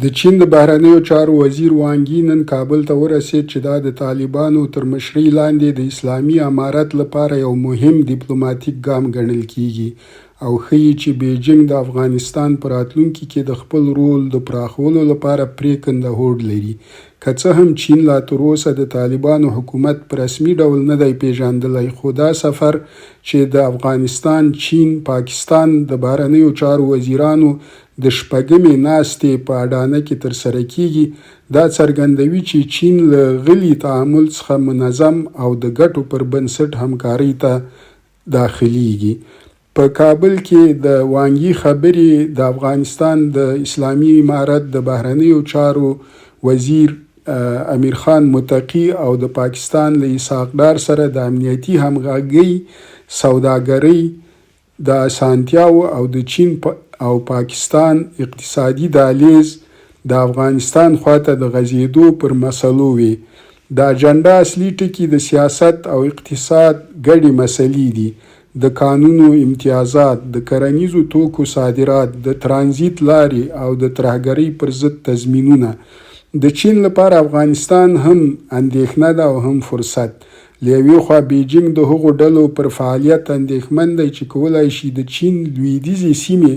د چین د بهرنیو چارو وزیر وانګ یي نن کابل ته ورسېد چې دا د طالبانو تر مشرۍ لاندې د اسلامي امارت لپاره یو مهم ډیپلوماتیک ګام ګڼل کیږي او ښیي چې بیجینګ د افغانستان په راتلونکي کې د خپل رول د پراخولو لپاره پریکنده هوډ لري. که څه هم چین لا تر اوسه د طالبانو حکومت په رسمي ډول نه دی پیژندلی، خو دا سفر چې د افغانستان، چین، پاکستان د بهرنیو چارو وزیرانو د شپږمې ناستې په اډانه کې ترسره کیږي، دا څرګندوي چې چین له غلي تعامل څخه منظم او د ګټو پر بنسټ همکارۍ ته داخلیږي. په کابل کې د وانګ یي خبرې د افغانستان د اسلامي امارت د بهرنیو چارو وزیر امیر خان متقي او د پاکستان له اسحاق ډار سره د امنیتي همغږۍ، سوداګرۍ د اسانتیاو او د چین او پاکستان اقتصادي دهلیز د افغانستان خواته د غځېدو پر مسلو وي. د اجنډا اصلي ټکي د سیاست او اقتصاد ګډې مسلې دي: د کانونو امتیازات، د کرنیزو توکو صادرات، د ترانزیت لارې او د ترهګرۍ پر ضد تضمینونه. د چین لپاره افغانستان هم اندېښنه ده او هم فرصت. له یوې خوا بیجینګ د هغو ډلو پر فعالیت اندېښمن دی چې کولی شي د چین لویدیځې سیمې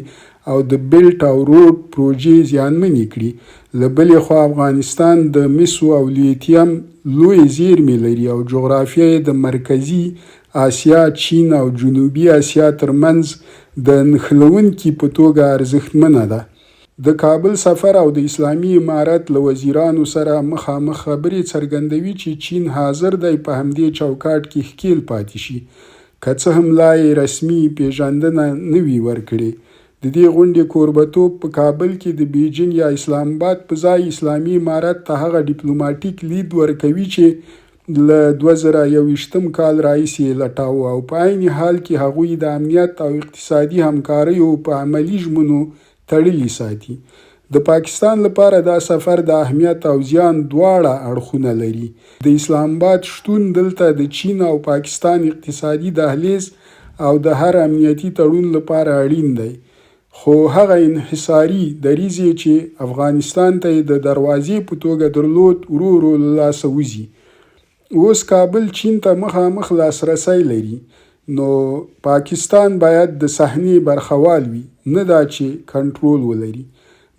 او د بیلټ او روډ پروژې زیانمنې کړي. له بلې خوا افغانستان د مسو او لیتیم لوی زیرمې لري او جغرافیه یې د مرکزي اسیا، چین او جنوبي اسیا ترمنځ د نښلونکي په توګه ارزښتمنه ده. د کابل سفر او د اسلامي امارت له وزیرانو سره مخامخ خبرې څرګندوي چې چین حاضر دی په همدې چوکاټ کې ښکیل پاتې شي، که څه هم لا یې رسمي پیژندنه نه وي ورکړې. د دې غونډې کوربتوب په کابل کې د بیجینګ یا اسلام آباد په ځای اسلامي امارت ته هغه ډیپلوماټیک لید ورکوي چې له 2021 کال راهیسې لټاوه او په عین حال کې هغوی د امنیت او اقتصادي همکاریو په عملي ژمنو تړلي ساتي. د پاکستان لپاره دا سفر د اهمیت او زیان دواړه اړخونه لري. د اسلام آباد شتون دلته د چین او پاکستان اقتصادي دهلیز او د هر امنیتي تړون لپاره اړین دی، خو هغه انحصاري دریځ چې افغانستان ته د دروازې په توګه درلود ورو ورو له لاسه وځي. اوس کابل چین ته مخامخ لاسرسی لري، نو پاکستان باید د صحنې برخوال وي، نه دا چې کنټرول ولري.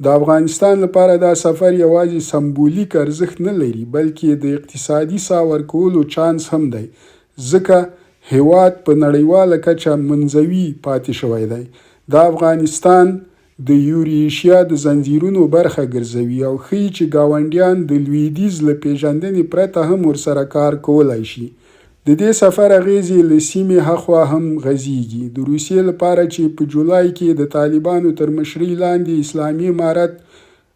د افغانستان لپاره دا سفر یوازې سمبولیک ارزښت نه لري، بلکې د اقتصادي ساه ورکولو چانس هم دی، ځکه هیواد په نړیواله کچه منزوي پاتې شوی دی. د افغانستان د یوریشیا د زنځیرونو برخه ګرځوي او ښیي چې ګاونډیان د لویدیځ له پیژندنې پرته هم ورسره کار کولی شي. د دې سفر اغیزې له سیمې هخوا هم غځېږي. د روسیې لپاره چې په جولای کې د طالبانو تر مشرۍ لاندې اسلامي امارت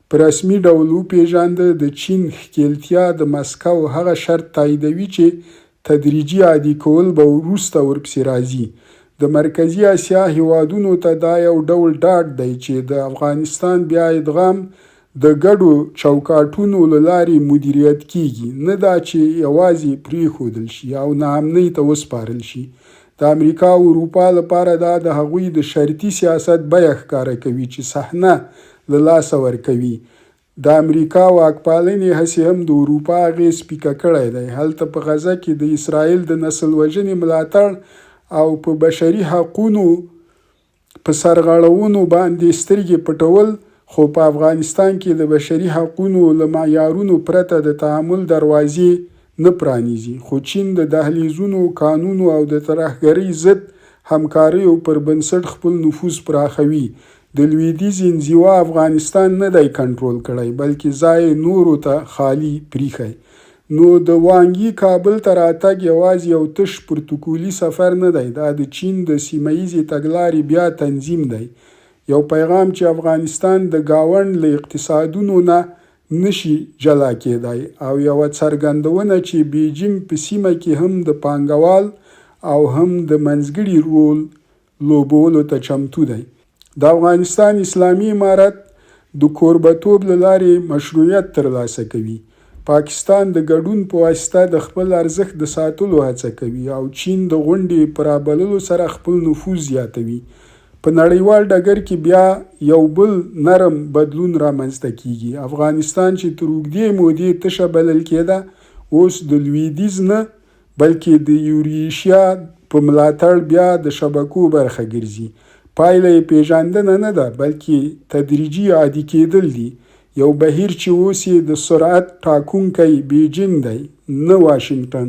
په رسمي ډول وپیژانده، د چین ښکیلتیا د مسکو هغه شرط تاییدوي چې تدریجي عادي کول به وروسته ورپسې راځي. د مرکزي اسیا هیوادونو ته دا یو ډول ډاډ دی چې د افغانستان بیا ادغام د ګډو چوکاټونو له لارې مدیریت کیږي، نه دا چې یوازې پرېښودل شي او ناامنۍ ته وسپارل شي. د امریکا او اروپا لپاره دا د هغوی د شرطي سیاست بیه ښکاره کوي چې صحنه له لاسه ورکوي. د امریکا واکپالنې هڅې هم د اروپا اغېز پیکه کړی دی. هلته په غزه کې د اسرائیل د نسل وژنې ملاتړ او په بشري حقونو په سرغړونو باندې سترګې پټول، خو په افغانستان کې د بشري حقونو له معیارونو پرته د تعامل دروازې نه پرانیزي. خو چین د دهلیزونو، قانونو او د ترهګرۍ ضد همکاریو پر بنسټ خپل نفوذ پراخوي. د لویدیځ انزوا افغانستان نه دی کنټرول کړی، بلکې ځای نورو ته خالی پریښی. نو د وانګ یي کابل ته راتګ یوازې یو تش پروتوکولي سفر نه دی، دا د چین د سیمهییزې تګلارې بیا تنظیم دی. یو پیغام چې افغانستان د گاونډ له اقتصادونو نه نشي جلا کېدای او یوه څرګندونه چې بیجینګ په سیمه کې هم د پانګوال او هم د منځګړي رول لوبولو ته چمتو دی. د افغانستان اسلامي امارت د کوربتوب له لارې مشروعیت ترلاسه کوي. پاکستان د ګډون په واسطه د خپل ارزښت د ساتلو هڅه کوي او چین د غونډې په رابللو سره خپل نفوذ زیاتوي. په نړیوال ډګر کې بیا یو بل نرم بدلون رامنځته کیږي. افغانستان چې تر اوږدې مودې تشه بلل کېده اوس د لویدیځ نه بلکې د یوریشیا په ملاتړ بیا د شبکو برخه ګرځي. پایله یې پیژندنه نه ده بلکې تدریجي عادي کېدل دي. یو بهیر چې اوس یې د سرعت ټاکونکی بیجینګ دی نه واشنګټن.